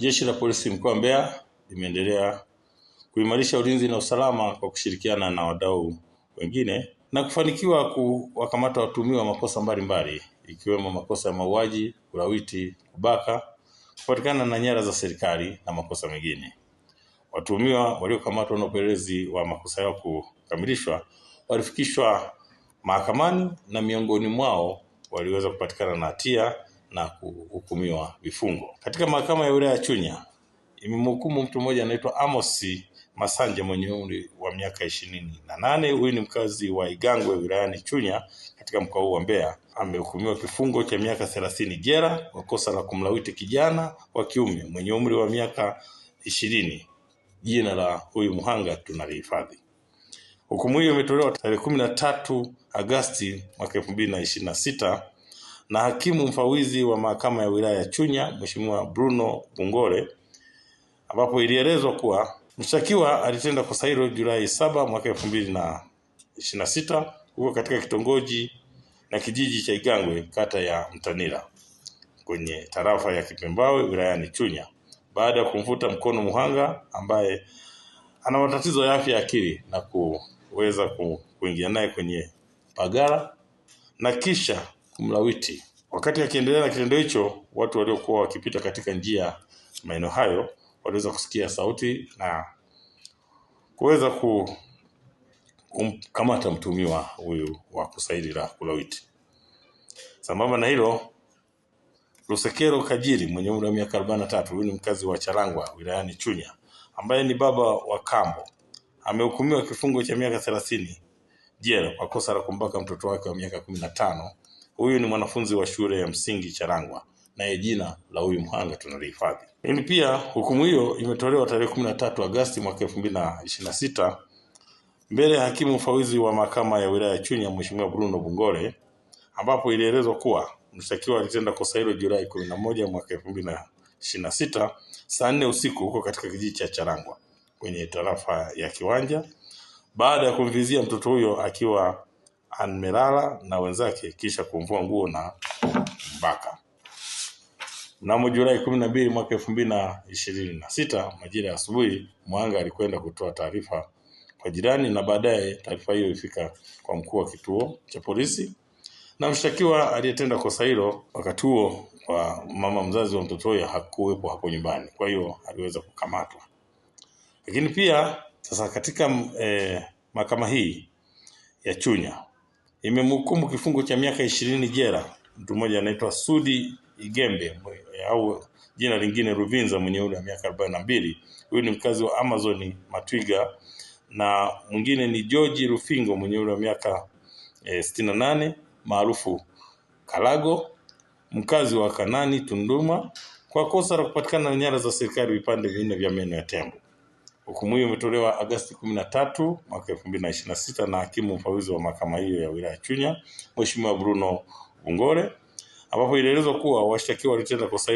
Jeshi la Polisi mkoa wa Mbeya limeendelea kuimarisha ulinzi na usalama kwa kushirikiana na wadau wengine na kufanikiwa kuwakamata watuhumiwa makosa mbalimbali ikiwemo makosa ya mauaji, ulawiti, kubaka, kupatikana na nyara za serikali na makosa mengine. Watuhumiwa waliokamatwa na upelelezi wa makosa yao kukamilishwa walifikishwa mahakamani na miongoni mwao waliweza kupatikana na hatia na kuhukumiwa vifungo. Katika mahakama ya wilaya ya Chunya imemhukumu mtu mmoja anaitwa Amos Masanja mwenye umri wa miaka 28. Huyu ni mkazi wa Igangwe wilayani Chunya katika mkoa huu wa Mbeya. Amehukumiwa kifungo cha miaka 30 jela kwa kosa la kumlawiti kijana wa kiume mwenye umri wa miaka 20. Jina la huyu mhanga tunalihifadhi. Hukumu hiyo imetolewa tarehe 13 Agosti mwaka 2026 na hakimu mfawizi wa mahakama ya wilaya ya Chunya Mheshimiwa Bruno Bungole, ambapo ilielezwa kuwa mshtakiwa alitenda kosa hilo Julai 7 mwaka 2026 huko katika kitongoji na kijiji cha Igangwe kata ya Mtanila kwenye tarafa ya Kipembawe wilayani Chunya, baada ya kumvuta mkono mhanga ambaye ana matatizo ya afya ya akili na kuweza kuingia naye kwenye pagara na kisha kumlawiti. Wakati akiendelea na kitendo hicho, watu waliokuwa wakipita katika njia maeneo hayo waliweza kusikia sauti na kuweza kumkamata mtuhumiwa huyu wa kosa hili la kulawiti. Sambamba na hilo, Lusekero Kajiri mwenye umri wa miaka 43, huyu ni mkazi wa Charangwa wilayani Chunya, ambaye ni baba wa kambo, amehukumiwa kifungo cha miaka 30 jela kwa kosa la kumbaka mtoto wake wa miaka 15. Huyu ni mwanafunzi wa shule ya msingi Charangwa, naye jina la huyu mhanga tunalihifadhi. Lakini pia hukumu hiyo imetolewa tarehe 13 Agosti mwaka 2026 mbele ya hakimu mfawizi wa mahakama ya wilaya ya Chunya Mheshimiwa Bruno Bungole, ambapo ilielezwa kuwa mshtakiwa alitenda kosa hilo Julai 11 mwaka 2026 saa 4 usiku huko katika kijiji cha Charangwa kwenye tarafa ya Kiwanja, baada ya kumvizia mtoto huyo akiwa amelala na wenzake kisha kumvua nguo na mbaka. Mnamo Julai 12 mwaka 2026 majira ya asubuhi, mhanga alikwenda kutoa taarifa kwa jirani na baadaye taarifa hiyo ilifika kwa mkuu wa kituo cha polisi, na mshtakiwa aliyetenda kosa hilo wakati huo kwa mama mzazi wa mtoto huyo hakuwepo hapo nyumbani, kwa hiyo aliweza kukamatwa. Lakini pia sasa katika mahakama hii ya Chunya imemhukumu kifungo cha miaka 20 jela mtu mmoja anaitwa Sudi Igembe au jina lingine Ruvinza mwenye umri wa miaka 42. Huyu ni mkazi wa Amazon Matwiga, na mwingine ni George Rufingo mwenye umri wa miaka 68 maarufu Kalago, mkazi wa Kanani Tunduma, kwa kosa la kupatikana na nyara za serikali vipande vinne vya meno ya tembo. Hukumu hiyo imetolewa Agosti 13 mwaka 2026 na hakimu mfawizi wa mahakama hiyo ya wilaya Chunya Mheshimiwa Bruno Bungole, ambapo ilielezwa kuwa washtakiwa walitenda kosa